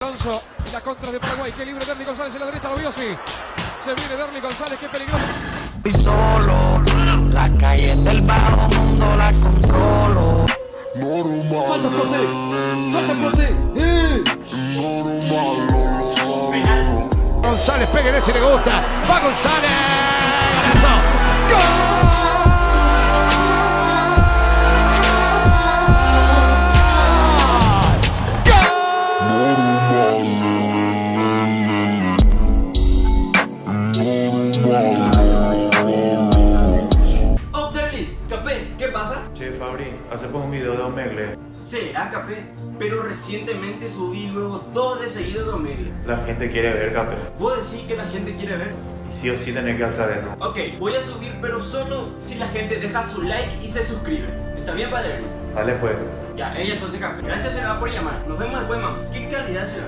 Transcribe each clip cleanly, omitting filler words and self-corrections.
Alonso y la contra de Paraguay. Qué libre Derly González en la derecha, lo vio así. Se viene Derly González, qué peligroso. Y solo, la calle del bajo mundo la controlo. Falta, profe. Falta, profe. González, pegue si le gusta. Va González. ¡Golazo! ¡Gol! ¿Qué pasa? Che, Fabri, hacemos un video de Omegle. Será Capé, pero recientemente subí luego 2 de seguido de Omegle. La gente quiere ver, Capé. ¿Vos decís que la gente quiere ver? Y sí o sí tenés que alzar eso. Ok, voy a subir, pero solo si la gente deja su like y se suscribe. ¿Está bien, padre? Dale pues. Ya, ella entonces Capé. Gracias, será por llamar. Nos vemos después, mamá. ¿Qué calidad será?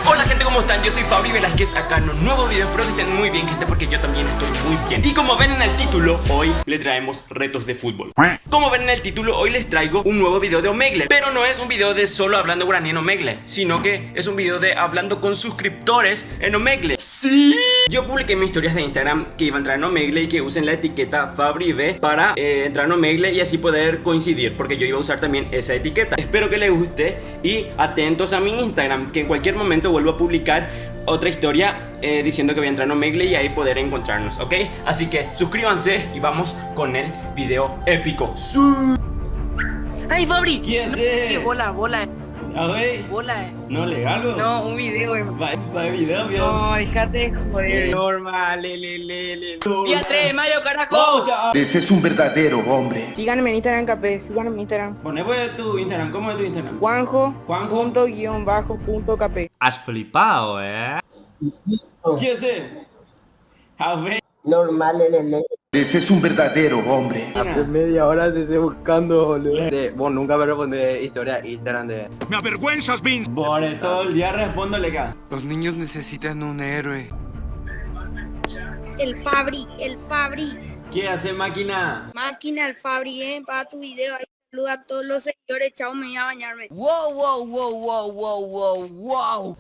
Hola gente, ¿cómo están? Yo soy Fabri Velázquez acá en un nuevo video. Espero que estén muy bien, gente, porque yo también estoy muy bien. Y como ven en el título, hoy les traemos retos de fútbol. Como ven en el título, hoy les traigo un nuevo video de Omegle. Pero no es un video de solo hablando guaraní en Omegle, sino que es un video de hablando con suscriptores en Omegle. ¡Sí! Yo publiqué mis historias de Instagram que iba a entrar en Omegle y que usen la etiqueta FabriV para entrar en Omegle y así poder coincidir, porque yo iba a usar también esa etiqueta. Espero que les guste y atentos a mi Instagram, que en cualquier momento vuelvo a publicar otra historia diciendo que voy a entrar en Omegle y ahí poder encontrarnos, ¿ok? Así que suscríbanse y vamos con el video épico. ¡Sí! ¡Ay, Fabri! ¿Qué haces? Bola. A ver, Bola. no legal. No, un video. Va de video, vio. No, déjate joder. Normal, Día 3 de mayo, carajo. Oh, ya. Ese es un verdadero hombre. Síganme en Instagram, Capé. Síganme en Instagram. Poné pues tu Instagram. ¿Cómo es tu Instagram? Juanjo. Juanjo. Punto guión bajo punto Capé. Has flipado, ¿eh? ¿Qué haces? A ver. Normal, Ese es un verdadero hombre. Hace media hora te estoy buscando, boludo. Vos nunca me respondés historia Instagram de... ¡Me avergüenzas, Vince! Por todo el día respóndole acá. Los niños necesitan un héroe. El Fabri. ¿Qué hace, máquina? Máquina, el Fabri, para tu video. Ahí saluda a todos los seguidores. Chao, me voy a bañarme. Wow.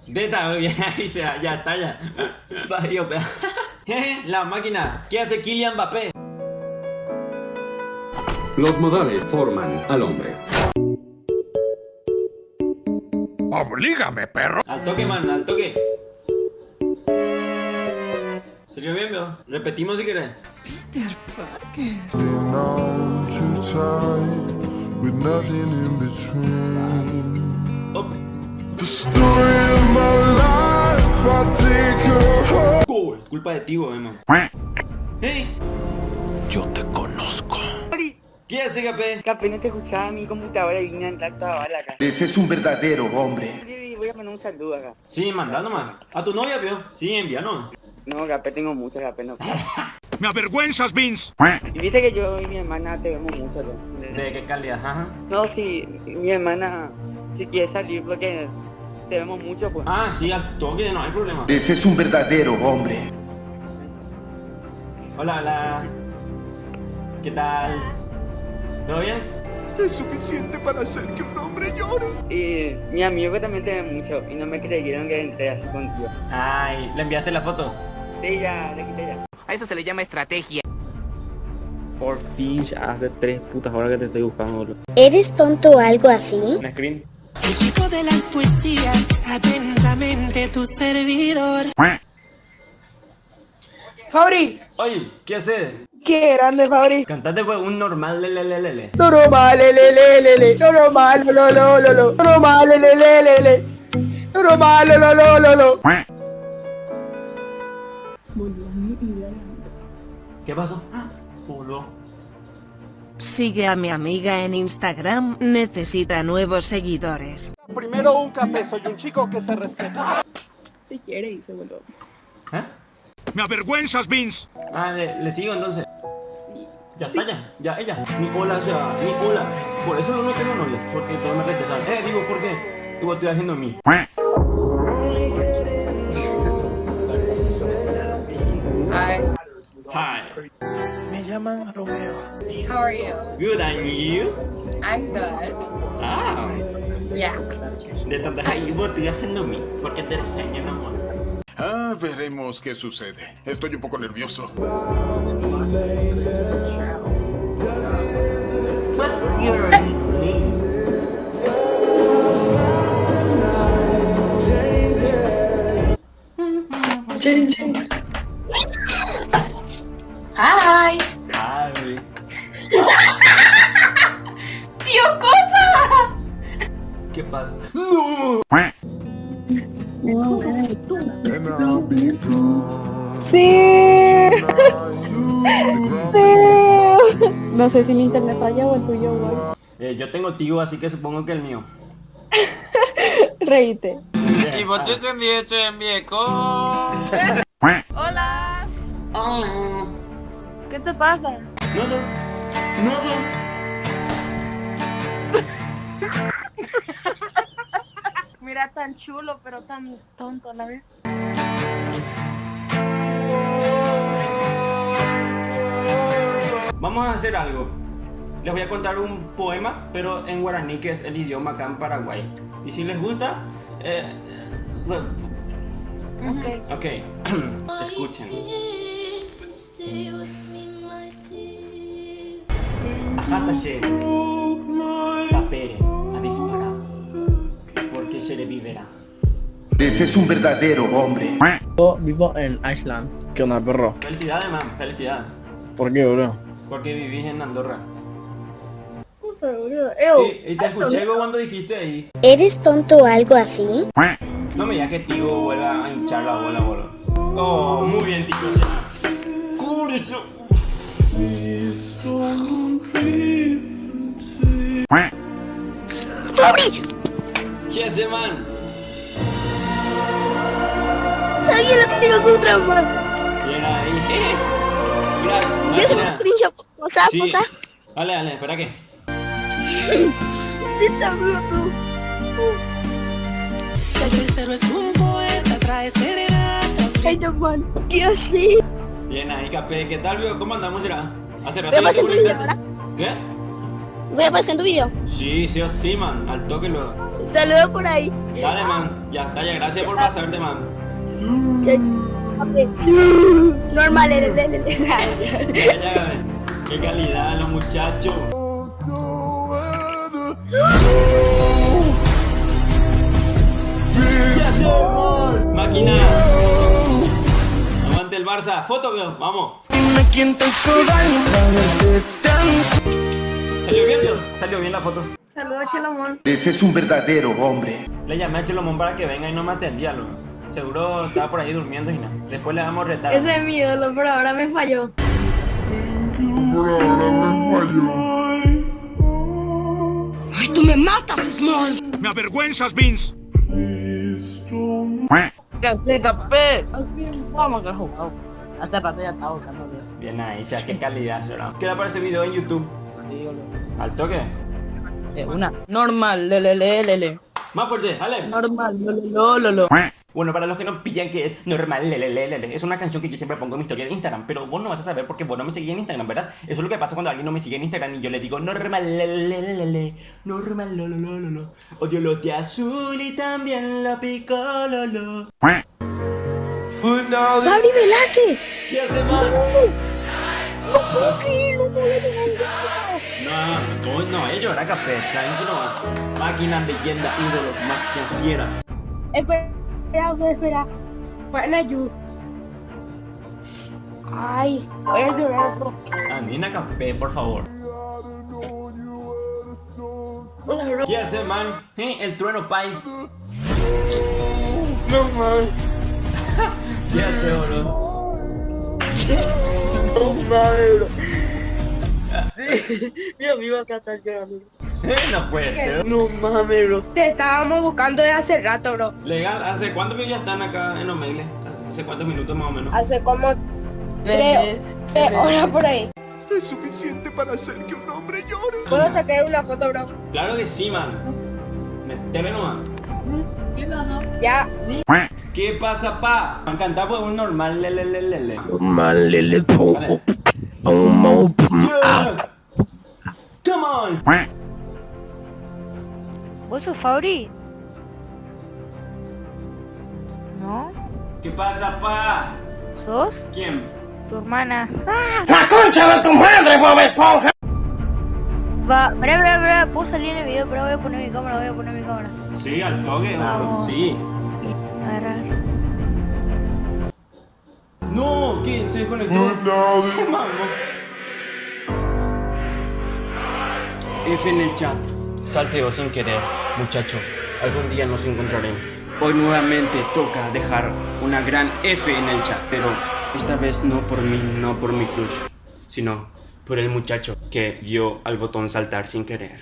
De esta, bien, ahí se ya está, ya. Parió, pe. La máquina. ¿Qué hace Kylian Mbappé? Los modales forman al hombre. ¡Oblígame, perro! Al toque, man, al toque. ¿Sería bien, veo? Repetimos si querés. Oh. Gol. Culpa de ti, man. Hey. Yo te conozco. ¿Qué hace, Capé? Capé, no te escuchaba mi computadora y vine a entrar toda bala acá. Ese es un verdadero hombre. Sí, voy a mandar un saludo acá. Sí, manda nomás. ¿A tu novia, veo? Sí, envíanos. No, Capé, tengo muchas, Capé, no. ¡Me avergüenzas, Vince! Y viste que yo y mi hermana te vemos mucho, ¿no? ¿De qué calidad? Ajá. No, sí, mi hermana si quiere salir porque te vemos mucho, pues. Ah, sí, al toque, no hay problema. Ese es un verdadero hombre. Hola, hola. ¿Qué tal? ¿Todo bien? Es suficiente para hacer que un hombre llore. Y mi amigo que también te ve mucho y no me creyeron que entré así contigo. Ay, ¿le enviaste la foto? Sí, ya, le quité ya. A eso se le llama estrategia. Por fin, ya hace 3 putas horas que te estoy buscando, boludo. ¿Eres tonto o algo así? ¿Un screen? El chico de las poesías, atentamente tu servidor. ¡Fabri! Oye, ¿qué haces? ¡Qué grande, Fabri! Cantate pues un normal lelelelele. Normal, lelelelele. Normal, lolololo. Normal, lelelelele. Normal, lolololo. ¿Qué pasó? Polo. Sigue a mi amiga en Instagram, necesita nuevos seguidores. Primero un café, soy un chico que se respeta. Si quiere, dice, boludo. ¿Eh? ¡Me avergüenzas, Vince! Ah, le sigo entonces. Ya está, ya, ella. Mi hola, o sea, mi hola. Por eso no tengo novia, porque todos me rechazan. Digo, ¿por qué? Digo, estoy haciendo a mí. Hi. Me llaman Romeo. How are you? Good, and you? I'm good. Ah. Ya. De tantas ahí vos te bajando a mí. ¿Por qué te regañan, amor? Ah, veremos qué sucede. Estoy un poco nervioso. What's your name? Hi. Ay. Tío, cosa. ¿Qué pasa? Sí. No sé si mi internet falla o el tuyo, güey. Yo tengo tío, así que supongo que el mío. Reíte. Y vos te envié con... Hola. Hola. ¿Qué te pasa? Nada. Nada. Mira, tan chulo, pero tan tonto a la vez. Vamos a hacer algo. Les voy a contar un poema, pero en guaraní, que es el idioma acá en Paraguay. Y si les gusta, ok, escuchen. Ajatache, tapere, a disparar, porque se le viverá. Ese es un verdadero hombre. Yo vivo en Iceland. ¿Qué onda, perro? Felicidades, man, felicidades. ¿Por qué, bro? Porque vivís en Andorra. Seguro. Y te escuché cuando dijiste ahí. ¿Eres tonto o algo así? No me digas que Tigo vuelva a hinchar la bola, boludo. Oh, muy bien, Tigo. Curioso. ¿Qué hace, man? Sabía lo que tengo contra, man. Bien ahí. Mira, ¿Y eso me trincho? Posa, sí. posa. Dale, espera que. Está bruto. El tercero es un poeta, trae serenatas. Ay, no, man. ¿Qué así? Bien ahí, Café. ¿Qué tal, viejo? ¿Cómo andamos, será? Hace rato. Voy a pasar en tu video, ¿verdad? ¿verdad? ¿Qué? Voy a pasar en tu video. Sí, sí o sí, man. Al toque luego. Saludos por ahí. Dale, man. Ya está, ya. Gracias por pasarte, man. Normal, Ya, qué calidad los muchachos. ¿Qué hacemos? Máquina. Aguante el Barça. Foto, veo. Vamos. Dime quién te hizo daño para verte tan... ¿Salió bien, Dios? Salió bien la foto. Saludos, Chelomón. Ese es un verdadero hombre. Le llamé a Chelomón para que venga y no me atendía, loco. Seguro estaba por ahí durmiendo y nada. Después le vamos a retar. Ese es mi ídolo, pero ahora me falló. ¡Ay, tú me matas, Small! ¡Me avergüenzas, Vince! Café. Vamos a jugar. Hace rato ya estaba buscando. Bien ahí, ya qué calidad será. ¿Qué le parece el video en YouTube? ¿Al toque? Una normal, lele. Más fuerte, dale. Normal, lo. Bueno, para los que no pillan que es normal, es una canción que yo siempre pongo en mi historia de Instagram, pero vos no vas a saber porque vos no me seguís en Instagram, ¿verdad? Eso es lo que pasa cuando alguien no me sigue en Instagram y yo le digo normal, normal, lo. Odio los de azul y también lo picololo. ¡Fabri Velázquez! ¿Qué hace, man? No, ellos era Café, tranquilo, man. Máquina, leyenda, ídolos, máquina, fiera. Espera. Bueno, ayuda. Ay, voy a llorar. Andina Café, por favor. ¿Qué hace, man? El trueno, pai. No, man. ¿Qué hace, bro? No, man. Mi amigo acá está llorando. No puede ser. No mames, bro. Te estábamos buscando desde hace rato, bro. Legal, ¿hace cuántos minutos ya están acá en Omegle? ¿Hace cuántos minutos más o menos? Hace como 3 horas por ahí. Es suficiente para hacer que un hombre llore. ¿Puedo sacar una foto, bro? Claro que sí, man. Metele nomás. Ya. ¿Qué pasa, pa? Me encanta pues un normal, lele. Normal, lele. Vale. Yeah. Come on. ¿Vos sos Fabri? ¿No? ¿Qué pasa, pa? ¿Sos? ¿Quién? Tu hermana. ¡Ah! ¡La concha de tu madre, Bob Esponja! Va, verá, puedo salir en el video, pero voy a poner mi cámara, Sí, al toque. Vamos. Sí. Agarrar. No, ¿qué? Se desconectó. ¡Qué mango! F en el chat. Salteo sin querer, muchacho. Algún día nos encontraremos. Hoy nuevamente toca dejar una gran F en el chat, pero esta vez no por mí, no por mi crush, sino por el muchacho que dio al botón saltar sin querer.